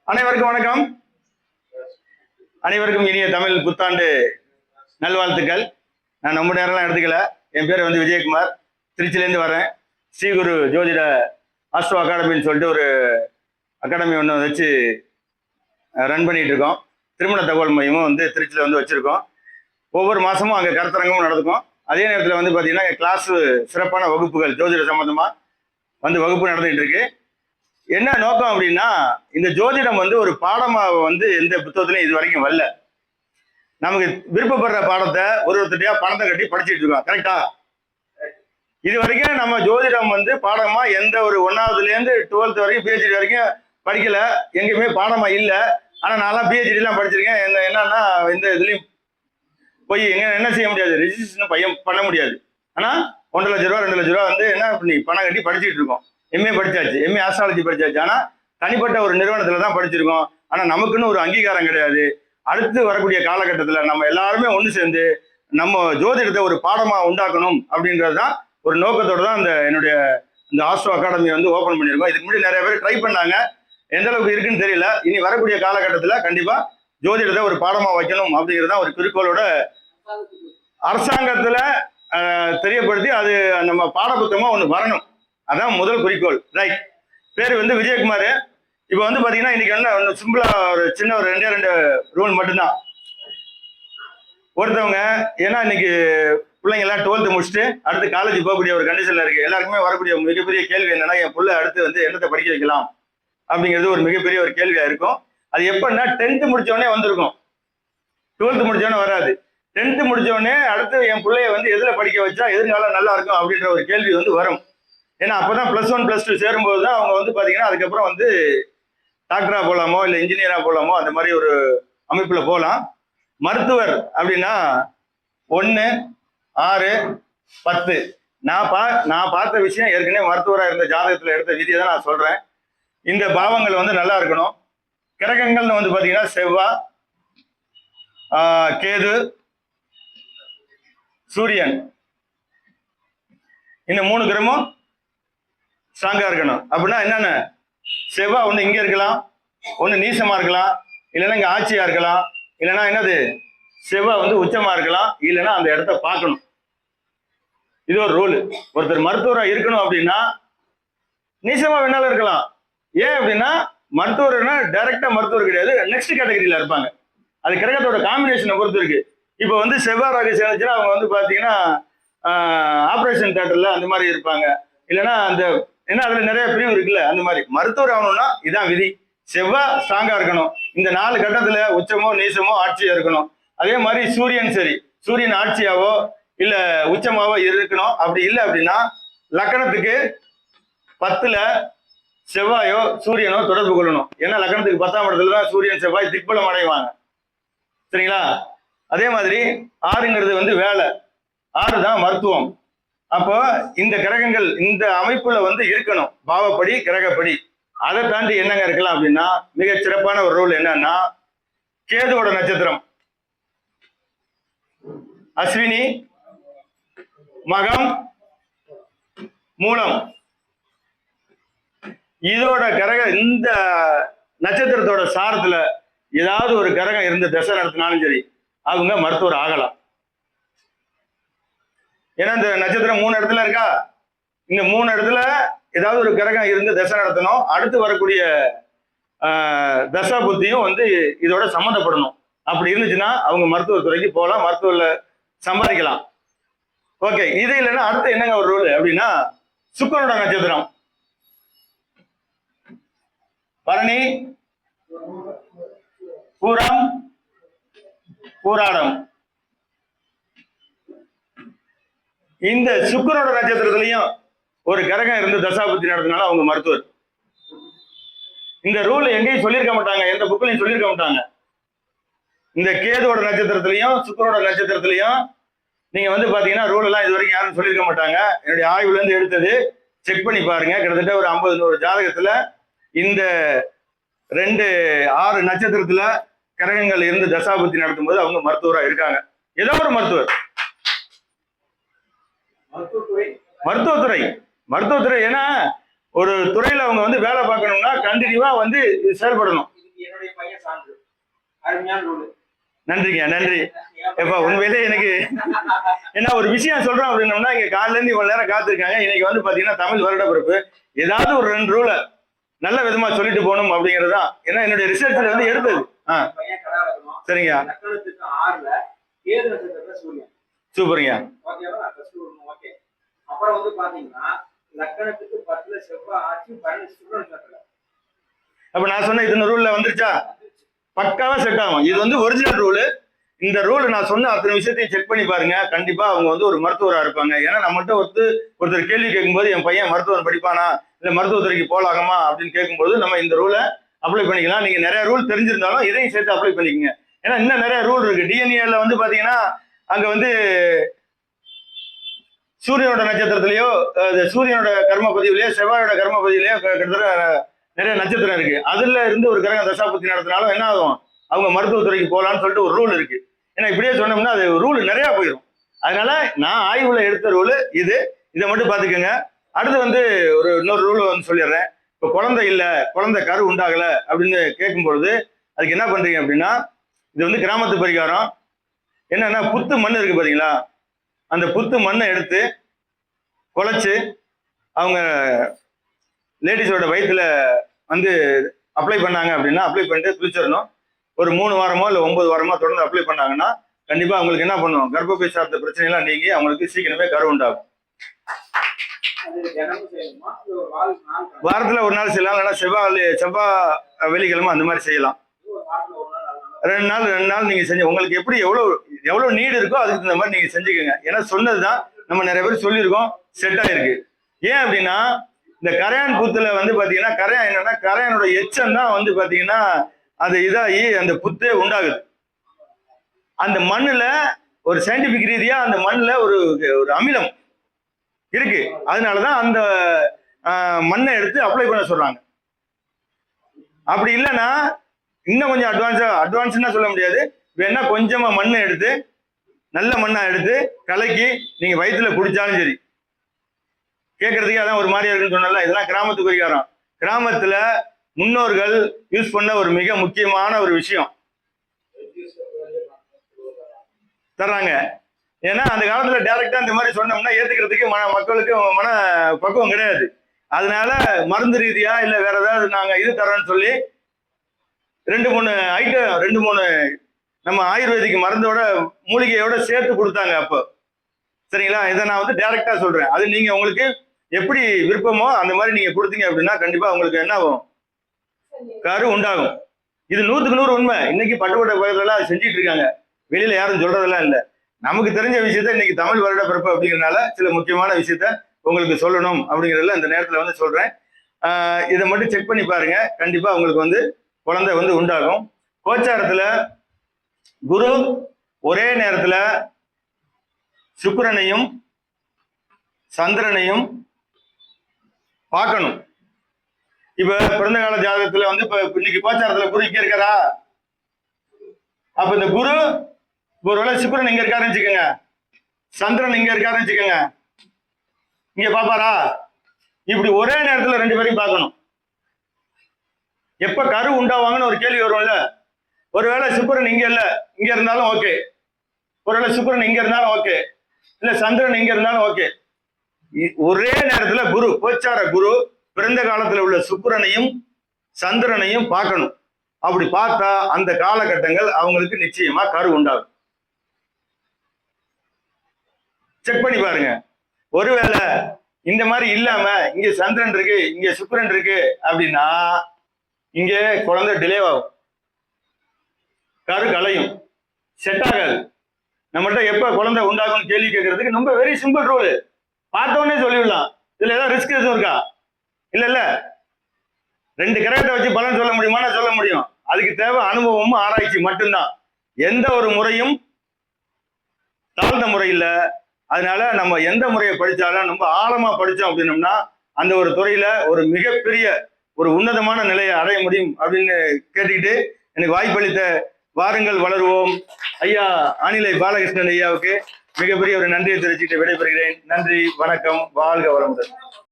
அனைவருக்கும் வணக்கம். அனைவருக்கும் இனிய தமிழ் புத்தாண்டு நல்வாழ்த்துக்கள். நான் ரொம்ப நேரம்லாம் எடுத்துக்கல. என் பேர் வந்து விஜயகுமார், திருச்சியிலேருந்து வரேன். ஸ்ரீகுரு ஜோதிட ஆஸ்ட்ரோ அகாடமின்னு சொல்லிட்டு ஒரு அகாடமி ஒன்று வச்சு ரன் பண்ணிட்டு இருக்கோம். திருமண தகவல் மையமும் வந்து திருச்சியில் வந்து வச்சுருக்கோம். ஒவ்வொரு மாதமும் அங்கே கருத்தரங்கமும் நடக்கும். அதே நேரத்தில் வந்து பார்த்தீங்கன்னா கிளாஸ் சிறப்பான வகுப்புகள் ஜோதிட சம்மந்தமாக வந்து வகுப்பு நடந்துகிட்டு இருக்கு. என்ன நோக்கம் அப்படின்னா, இந்த ஜோதிடம் வந்து ஒரு பாடமாக வந்து எந்த புத்தகத்திலையும் இது வரைக்கும் வரல. நமக்கு விருப்பப்படுற பாடத்தை ஒருத்தரையா பணத்தை கட்டி படிச்சுட்டு இருக்கோம். கரெக்டா? இது வரைக்கும் நம்ம ஜோதிடம் வந்து பாடமா எந்த ஒரு 1ஆவதுலேருந்து 12th வரைக்கும் PhD வரைக்கும் படிக்கல. எங்கேயுமே பாடமா இல்லை. ஆனால் நான்லாம் PhD எல்லாம் படிச்சிருக்கேன். என்னன்னா இந்த இதுலையும் போய் என்ன செய்ய முடியாது, ரெஜிஸ்ட்ரேஷன் பண்ண முடியாது. ஆனால் 1,00,000 ரூபா 2,00,000 ரூபா வந்து என்ன பண்ணி பணம் கட்டி படிச்சுட்டு இருக்கோம். MA படிச்சாச்சு, MA ஆஸ்ட்ராலஜி படிச்சாச்சு. ஆனால் தனிப்பட்ட ஒரு நிறுவனத்தில் தான் படிச்சிருக்கோம். ஆனால் நமக்குன்னு ஒரு அங்கீகாரம் கிடையாது. அடுத்து வரக்கூடிய காலகட்டத்தில் நம்ம எல்லாருமே ஒன்று சேர்ந்து நம்ம ஜோதிடத்தை ஒரு பாடமாக உண்டாக்கணும் அப்படின்றது தான் ஒரு நோக்கத்தோடு தான் என்னுடைய இந்த ஆஸ்ட்ரோ அகாடமி வந்து ஓப்பன் பண்ணியிருக்கோம். இதுக்கு முன்னாடி நிறைய பேர் ட்ரை பண்ணாங்க. எந்த அளவுக்கு இருக்குன்னு தெரியல. இனி வரக்கூடிய காலகட்டத்தில் கண்டிப்பாக ஜோதிடத்தை ஒரு பாடமாக வைக்கணும் அப்படிங்கிறது தான் ஒரு குறிக்கோளோட அரசாங்கத்தில் தெரியப்படுத்தி அது நம்ம பாடப்புத்தகமாக ஒன்று வரணும். அதான் முதல் குறிக்கோள். ரைட். பேர் வந்து விஜயகுமார். இப்போ வந்து பார்த்தீங்கன்னா இன்னைக்கு என்ன சிம்பிளா ஒரு சின்ன ஒரு 2 ரூல் மட்டும்தான். ஒருத்தவங்க ஏன்னா இன்னைக்கு பிள்ளைங்க எல்லாம் 12th முடிச்சுட்டு அடுத்து காலேஜ் போகக்கூடிய ஒரு கண்டிஷன்ல இருக்கு. எல்லாருக்குமே வரக்கூடிய மிகப்பெரிய கேள்வி என்னன்னா, என் பிள்ளை அடுத்து வந்து என்னத்தை படிக்க வைக்கலாம் அப்படிங்கிறது ஒரு மிகப்பெரிய ஒரு கேள்வியா இருக்கும். அது எப்படின்னா 10th முடிச்சோடனே வந்திருக்கும், 12th முடிச்சோடனே வராது. 10th முடிச்சோடனே அடுத்து என் பிள்ளைய வந்து எதுல படிக்க வச்சா எதிர்காலம் நல்லா இருக்கும் அப்படின்ற ஒரு கேள்வி வந்து வரும். ஏன்னா அப்பதான் +1 +2 சேரும்போது தான் அவங்க வந்து பாத்தீங்கன்னா அதுக்கப்புறம் வந்து டாக்டரா போகலாமோ இல்லை இன்ஜினியரா போகலாமோ அந்த மாதிரி ஒரு அமைப்புல போகலாம். மருத்துவர் அப்படின்னா 1, 6, 10. நான் பார்த்த விஷயம் ஏற்கனவே மருத்துவராக இருந்த ஜாதகத்துல எடுத்த விதியை தான் நான் சொல்றேன். இந்த பாவங்கள் வந்து நல்லா இருக்கணும். கிரகங்கள்னு வந்து பாத்தீங்கன்னா செவ்வாய், கேது, சூரியன், இந்த 3 கிரகமும் ஸ்ட்ராங்கா இருக்கணும். அப்படின்னா என்னென்ன, செவ்வாய் ஒன்று இங்கே இருக்கலாம், ஒன்று நீசமா இருக்கலாம், இல்லைன்னா இங்கே ஆட்சியா இருக்கலாம், இல்லைன்னா என்னது செவ்வாய் வந்து உச்சமா இருக்கலாம், இல்லைன்னா அந்த இடத்த பார்க்கணும். இது ஒரு ரூல். ஒருத்தர் மருத்துவராக இருக்கணும் அப்படின்னா நீசமா வேணாலும் இருக்கலாம். ஏன் அப்படின்னா மருத்துவர்னா டைரக்டா மருத்துவர் கிடையாது, நெக்ஸ்ட் கேட்டகரியில இருப்பாங்க. அது கிரகத்தோட காம்பினேஷனை பொறுத்து இருக்கு. இப்போ வந்து செவ்வாய் ராகு சேர்ந்துச்சுன்னா அவங்க வந்து பார்த்தீங்கன்னா ஆப்ரேஷன் தியேட்டர்ல அந்த மாதிரி இருப்பாங்க. இல்லைன்னா அந்த ஏன்னா அதுல நிறைய பிரிவு இருக்குல்ல, அந்த மாதிரி மருத்துவர் ஆகணும்னா இதான் விதி. செவ்வாய் ஸ்ட்ராங்கா இருக்கணும். இந்த 4 கட்டத்துல உச்சமோ நீசமோ ஆட்சியா இருக்கணும். அதே மாதிரி சூரியன் சரி, சூரியன் ஆட்சியாவோ இல்ல உச்சமாவோ இருக்கணும். அப்படி இல்லை அப்படின்னா லக்கணத்துக்கு 10ல செவ்வாயோ சூரியனோ தொடர்பு கொள்ளணும். ஏன்னா லக்கணத்துக்கு 10ஆம் இடத்துல தான் சூரியன் செவ்வாய் திக்பலம் அடைவாங்க. சரிங்களா? அதே மாதிரி 6ங்கிறது வந்து வேலை, 6 தான் மருத்துவம். அப்போ இந்த கிரகங்கள் இந்த அமைப்புல வந்து இருக்கணும், பாவப்படி கிரகப்படி. அதை தாண்டி என்னங்க இருக்கலாம் அப்படின்னா மிக சிறப்பான ஒரு ரூல் என்னன்னா, கேதுவோட நட்சத்திரம் அஸ்வினி, மகம், மூலம். இதோட கிரகம் இந்த நட்சத்திரத்தோட சாரத்துல ஏதாவது ஒரு கிரகம் இருந்து தசை நடத்தினாலும் சரி அவங்க மருத்துவர் ஆகலாம். ஏன்னா இந்த நட்சத்திரம் 3 இடத்துல இருக்கா, இந்த 3 இடத்துல ஏதாவது ஒரு கிரகம் இருந்து தசை நடத்தணும். அடுத்து வரக்கூடிய தசா புத்தியும் வந்து இதோட சம்மந்தப்படணும். அப்படி இருந்துச்சுன்னா அவங்க மருத்துவ துறைக்கு போகலாம், மருத்துவர்ல சம்பாதிக்கலாம். ஓகே. இது இல்லைன்னா அடுத்து என்னங்க ஒரு ரூல் அப்படின்னா, சுக்கிரனோட நட்சத்திரம் பரணி, பூரம், பூராடம். இந்த சுக்கிரனோட நட்சத்திரத்திலையும் ஒரு கிரகம் இருந்து தசாபுத்தி நடத்தினாலும் அவங்க மருத்துவர். இந்த ரூல் எங்கேயும் சொல்லியிருக்க மாட்டாங்க, எந்த புக்கிலையும் சொல்லியிருக்க மாட்டாங்க. இந்த கேதுவோட நட்சத்திரத்திலையும் சுக்கிரனோட நட்சத்திரத்திலையும் நீங்க வந்து பாத்தீங்கன்னா ரூல் எல்லாம் இது வரைக்கும் யாரும் சொல்லியிருக்க மாட்டாங்க. என்னுடைய ஆய்வுல இருந்து எடுத்தது, செக் பண்ணி பாருங்க. கிட்டத்தட்ட ஒரு 50-100 ஜாதகத்துல இந்த 6 நட்சத்திரத்துல கிரகங்கள் இருந்து தசாபுத்தி நடத்தும் போது அவங்க மருத்துவரா இருக்காங்க. ஏதோ ஒரு மருத்துவர், மருத்துவத்துறை. ஏன்னா ஒரு துறையில அவங்க வந்து வேலை பார்க்கணும்னா கண்டினியூவா வந்து செயல்படணும். நன்றிங்க, நன்றி. எப்ப உண்மையிலே எனக்கு என்ன ஒரு விஷயம் சொல்றோம் அப்படின்னோம்னா, இங்க காலையில இருந்து இவ்வளவு நேரம் காத்திருக்காங்க. இன்னைக்கு வந்து பாத்தீங்கன்னா தமிழ் வருட பிறப்பு. ஏதாவது ஒரு 2 ரூல நல்ல விதமா சொல்லிட்டு போகணும் அப்படிங்கறதுதான். ஏன்னா என்னுடைய ரிசர்ச்ல வந்து எடுத்தது. சரிங்க. சூப்பருங்க. அப்புறம் வந்து பாத்தீங்கன்னா லக்கணத்துக்கு 10ல செவ்வாய் ஆட்சி 12 சுக்கிரன் நட்சத்திரம். அப்ப நான் சொன்ன இந்த ரூல்ல வந்துருச்சா? பக்காவா செட் ஆகும். இது வந்து ஒரிஜினல் ரூல். இந்த ரூல் நான் சொன்ன அத்தனை விஷயத்தையும் செக் பண்ணி பாருங்க. கண்டிப்பா அவங்க வந்து ஒரு மருத்துவரா இருப்பாங்க. ஏன்னா நம்மகிட்ட ஒருத்தர் கேள்வி கேட்கும்போது என் பையன் மருத்துவர் படிப்பானா இல்ல மருத்துவத்துறைக்கு போலாகமா அப்படின்னு கேட்கும்போது நம்ம இந்த ரூலை அப்ளை பண்ணிக்கலாம். நீங்க நிறைய ரூல் தெரிஞ்சிருந்தாலும் இதையும் சேர்த்து அப்ளை பண்ணிக்கங்க. ஏன்னா இன்னும் நிறைய ரூல் இருக்கு. டிஎன்ஏல வந்து பாத்தீங்கன்னா அங்க வந்து சூரியனோட நட்சத்திரத்திலேயோ சூரியனோட கர்ம பதிவுலயோ செவ்வாயோட கர்ம பதிவுலயோ கிட்டத்தட்ட நிறைய நட்சத்திரம் இருக்கு. அதுல இருந்து ஒரு கிரகம் தசாபுத்தி நடத்தினாலும் என்ன ஆகும், அவங்க மருத்துவத்துறைக்கு போகலான்னு சொல்லிட்டு ஒரு ரூல் இருக்கு. ஏன்னா இப்படியே சொன்னோம்னா அது ரூல் நிறைய போயிடும். அதனால நான் ஆய்வுல எடுத்த ரூல் இது. இதை மட்டும் பாத்துக்கோங்க. அடுத்து வந்து இன்னொரு ரூல் வந்து சொல்லிடுறேன். இப்போ குழந்தை இல்லை, குழந்தை கரு உண்டாகல அப்படின்னு கேட்கும் பொழுது அதுக்கு என்ன பண்றீங்க அப்படின்னா, இது வந்து கிராமத்து பரிகாரம். என்னன்னா புத்து மண் இருக்கு பாத்தீங்களா, அந்த புத்து மண்ணை எடுத்து குழைச்சு அவங்க லேடிஸோட வயிற்றுல வந்து அப்ளை பண்ணாங்க அப்படின்னா, அப்ளை பண்ணிட்டு குளிச்சிடணும். ஒரு 3 வாரமோ இல்லை 9 வாரமோ தொடர்ந்து அப்ளை பண்ணாங்கன்னா கண்டிப்பா அவங்களுக்கு என்ன பண்ணுவோம், கர்ப்பப்பை சார்ந்த பிரச்சனை எல்லாம் நீங்கி அவங்களுக்கு சீக்கிரமே கரு உண்டாகும். வாரத்துல ஒரு நாள் செய்யலாம், இல்லைன்னா செவ்வாய் வெள்ளிக்கிழமை அந்த மாதிரி செய்யலாம். 2 நாள் நீங்க செஞ்சு உங்களுக்கு எப்படி எவ்வளவு நீடு இருக்கோ அதுக்கு தகுந்த மாதிரி நீங்க செஞ்சுக்கோங்க. ஏன்னா சொன்னதுதான் நம்ம நிறைய பேர் சொல்லியிருக்கோம், செட் ஆயிருக்கு. ஏன் அப்படின்னா இந்த கரையான் புத்துல வந்து பாத்தீங்கன்னா கரையான் என்னன்னா கரையானோட எச்சம் தான் வந்து பாத்தீங்கன்னா அது இதாகி அந்த புத்தே உண்டாகுது. அந்த மண்ணுல ஒரு சயின்டிபிக் ரீதியா அந்த மண்ணுல ஒரு அமிலம் இருக்கு. அதனாலதான் அந்த மண்ணை எடுத்து அப்ளை பண்ண சொல்றாங்க. அப்படி இல்லைன்னா இன்னும் கொஞ்சம் அட்வான்ஸ்னா சொல்ல முடியாது, வேணா கொஞ்சமா மண்ணை எடுத்து நல்ல மண்ணா எடுத்து கலக்கி நீங்க வயிற்றுல குடிச்சாலும் சரி. கேட்கறதுக்கே அதான் ஒரு மாதிரியா இருக்குன்னு சொன்னால, இதெல்லாம் கிராமத்து பரிகாரம். கிராமத்துல முன்னோர்கள் யூஸ் பண்ண ஒரு மிக முக்கியமான ஒரு விஷயம் தர்றாங்க. ஏன்னா அந்த காலத்துல டைரக்டா இந்த மாதிரி சொன்னோம்னா ஏத்துக்கிறதுக்கு மக்களுக்கு மன பக்குவம் கிடையாது. அதனால மருந்து ரீதியா இல்ல வேற ஏதாவது நாங்க இது தரோம்னு சொல்லி 2-3 ஐட்டம் 2-3 நம்ம ஆயுர்வேதிக் மருந்தோட மூலிகையோட சேர்த்து கொடுத்தாங்க அப்போ. சரிங்களா? இதை நான் வந்து டைரக்டா சொல்றேன். அது நீங்க உங்களுக்கு எப்படி விருப்பமோ அந்த மாதிரி நீங்க கொடுத்தீங்க அப்படின்னா கண்டிப்பா உங்களுக்கு என்ன ஆகும், கரு உண்டாகும். இது 100க்கு 100 உண்மை. இன்னைக்கு பட்டுக்கோட்டை பகுதியில அது செஞ்சுட்டு இருக்காங்க. வெளியில யாரும் சொல்றதெல்லாம் இல்லை. நமக்கு தெரிஞ்ச விஷயத்த இன்னைக்கு தமிழ் வருட பிறப்பு அப்படிங்கிறதுனால சில முக்கியமான விஷயத்த உங்களுக்கு சொல்லணும் அப்படிங்கிறதுல இந்த நேரத்துல வந்து சொல்றேன். இதை மட்டும் செக் பண்ணி பாருங்க. கண்டிப்பா உங்களுக்கு வந்து குழந்தை வந்து உண்டாகும். கோச்சாரத்துல குரு ஒரே நேரத்துல சுக்கிரனையும் சந்திரனையும் பார்க்கணும். இப்ப பிறந்த கால ஜாதகத்துல வந்து இப்ப இன்னைக்கு கோச்சாரத்துல குரு இங்க இருக்காரா, அப்ப இந்த குரு ஒருவேளை சுக்கிரன் இங்க இருக்காருன்னு வச்சுக்கோங்க, சந்திரன் இங்க இருக்காருன்னு வச்சுக்கோங்க, இங்க பாப்பாரா, இப்படி ஒரே நேரத்துல 2 பேரையும் பார்க்கணும். எப்ப கரு உண்டாவாங்கன்னு ஒரு கேள்வி வரும்ல. ஒருவேளை சுக்கிரன் இங்க இல்ல, இங்க இருந்தாலும் ஓகே. ஒருவேளை சுக்கிரன் இங்க இருந்தாலும் ஓகே, இல்ல சந்திரன் இங்க இருந்தாலும் ஓகே. ஒரே நேரத்துல குரு கோச்சார குரு பிறந்த காலத்துல உள்ள சுக்கிரனையும் சந்திரனையும் பார்க்கணும். அப்படி பார்த்தா அந்த காலகட்டங்கள் அவங்களுக்கு நிச்சயமா கரு உண்டாகும். செக் பண்ணி பாருங்க. ஒருவேளை இந்த மாதிரி இல்லாம இங்க சந்திரன் இருக்கு இங்க சுக்கிரன் இருக்கு அப்படின்னா இங்க குழந்தை டிலே ஆகும், கரு கலையும், செட் ஆகாது. நம்மகிட்ட எப்ப குழந்தை உண்டாகும் கேள்வி கேட்கறதுக்கு ரொம்ப வெரி சிம்பிள் ரூல். பார்த்தோன்னே சொல்லிவிடலாம். இதுல ஏதாவது ரிஸ்க் எதுவும் இருக்கா? இல்ல 2 கிரகத்தை வச்சு பலன் சொல்ல முடியுமானா சொல்ல முடியும். அதுக்கு தேவை அனுபவமும் ஆராய்ச்சி மட்டும்தான். எந்த ஒரு முறையும் தாழ்ந்த முறை இல்லை. அதனால நம்ம எந்த முறையை படிச்சாலும் ரொம்ப ஆழமா படிச்சோம் அப்படின்னோம்னா அந்த ஒரு துறையில ஒரு மிகப்பெரிய ஒரு உன்னதமான நிலையை அடைய முடியும் அப்படின்னு கேட்டுக்கிட்டு எனக்கு வாய்ப்பளித்த வாருங்கள் வளருவோம் ஐயா ஆனிலை பாலகிருஷ்ணன் ஐயாவுக்கு மிகப்பெரிய ஒரு நன்றியை தெரிவிச்சுட்டு விடைபெறுகிறேன். நன்றி, வணக்கம், வாழ்க வளமுடன்.